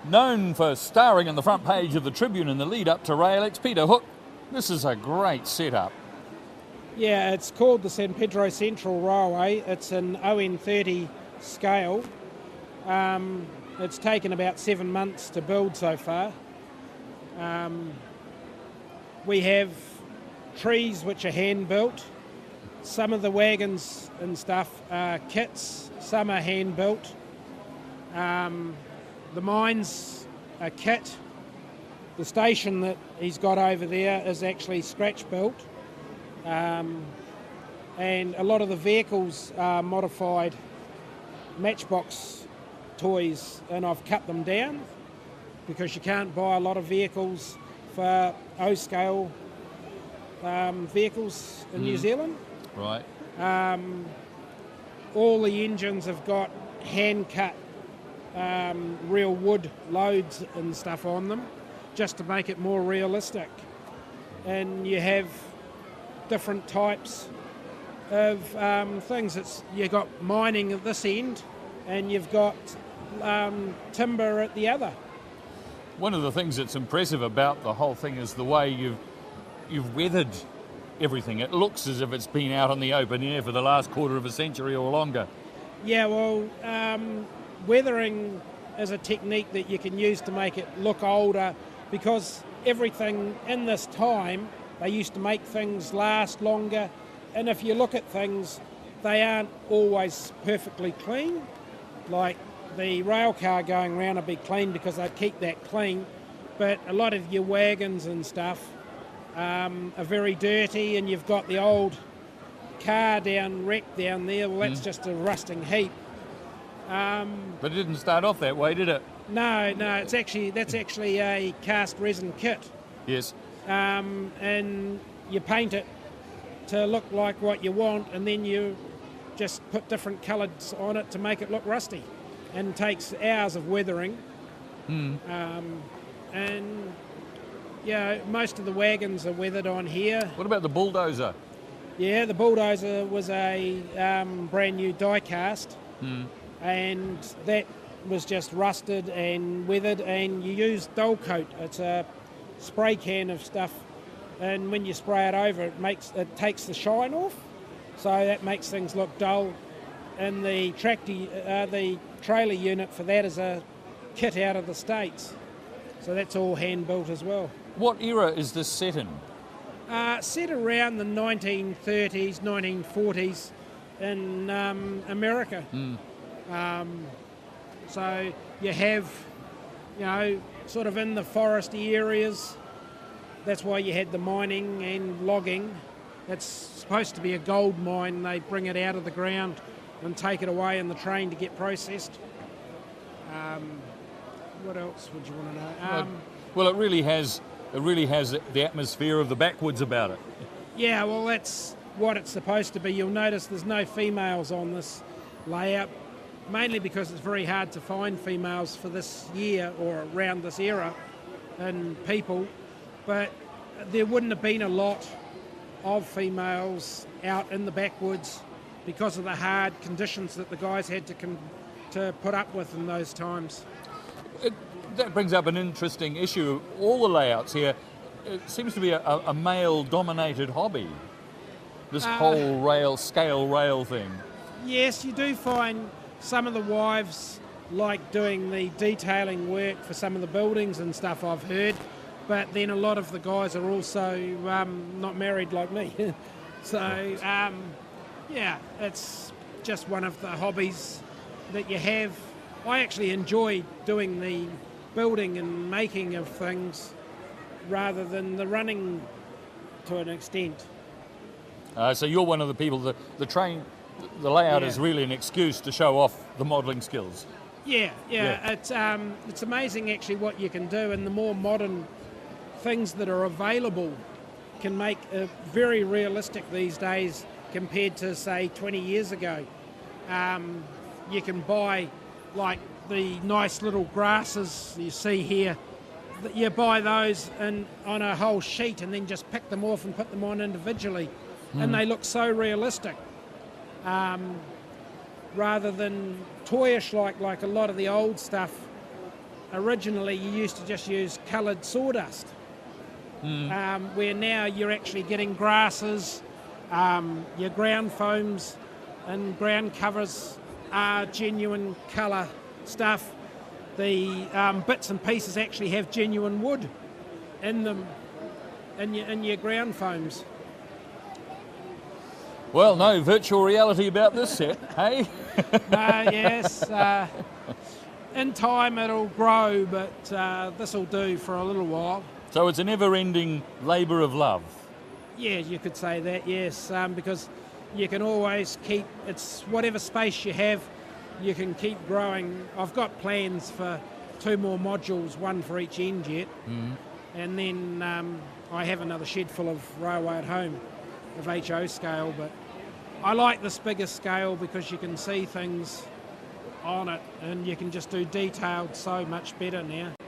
Known for starring on the front page of the Tribune in the lead up to Rail-X, Peter Hook, this is a great setup. Yeah, it's called the San Pedro Central Railway. It's an ON30 scale. It's taken about 7 months to build so far. We have trees which are hand-built. Some of the wagons and stuff are kits, some are hand-built. The mines are kit. The station that he's got over there is actually scratch-built. And a lot of the vehicles are modified matchbox toys, and I've cut them down because you can't buy a lot of vehicles for O-scale vehicles in New Zealand. Right. All the engines have got hand-cut real wood loads and stuff on them just to make it more realistic. And you have different types of things. You've got mining at this end and you've got timber at the other. One of the things that's impressive about the whole thing is the way you've weathered everything. It looks as if it's been out in the open air for the last quarter of a century or longer. Yeah, well, weathering is a technique that you can use to make it look older, because everything in this time, they used to make things last longer, and if you look at things, they aren't always perfectly clean. Like the rail car going around will be clean because they keep that clean, but a lot of your wagons and stuff are very dirty, and you've got the old car wrecked down there. Well, that's just a rusting heap. But it didn't start off that way, did it? No, that's actually a cast resin kit. Yes. And you paint it to look like what you want, and then you just put different colours on it to make it look rusty, and it takes hours of weathering. And yeah, most of the wagons are weathered on here. What about the bulldozer? Yeah, the bulldozer was a brand new die cast, and that was just rusted and weathered, and you use dull coat. It's a spray can of stuff, and when you spray it over, it takes the shine off, so that makes things look dull. And the trailer unit for that is a kit out of the States, so that's all hand built as well. What era is this set in? Set around the 1930s, 1940s in America. So you have, sort of in the foresty areas. That's why you had the mining and logging. It's supposed to be a gold mine. They bring it out of the ground and take it away in the train to get processed. What else would you want to know? Well, it really has the atmosphere of the backwoods about it. Yeah, well, that's what it's supposed to be. You'll notice there's no females on this layout, mainly because it's very hard to find females for this year or around this era and people, but there wouldn't have been a lot of females out in the backwoods because of the hard conditions that the guys had to put up with in those times. That brings up an interesting issue. All the layouts here, it seems to be a male-dominated hobby, this whole scale rail thing. Yes, you do find some of the wives like doing the detailing work for some of the buildings and stuff, I've heard, but then a lot of the guys are also not married like me. So, yeah, it's just one of the hobbies that you have. I actually enjoy doing the building and making of things rather than the running to an extent. So you're one of the people that the layout is really an excuse to show off the modelling skills. Yeah. It's amazing actually what you can do, and the more modern things that are available can make it very realistic these days compared to, say, 20 years ago. You can buy like the nice little grasses you see here. You buy those on a whole sheet and then just pick them off and put them on individually, and they look so realistic. Rather than toyish like a lot of the old stuff originally you used to just use coloured sawdust, where now you're actually getting grasses, your ground foams and ground covers are genuine colour stuff. The bits and pieces actually have genuine wood in them, in your ground foams. Well, no virtual reality about this set, hey? Yes. In time it'll grow, but this will do for a little while. So it's a never-ending labour of love. Yeah, you could say that, yes, because you can always keep, it's whatever space you have, you can keep growing. I've got plans for 2 more modules, 1 for each end yet, and then I have another shed full of railway at home of HO scale, but I like this bigger scale because you can see things on it and you can just do detailed so much better now.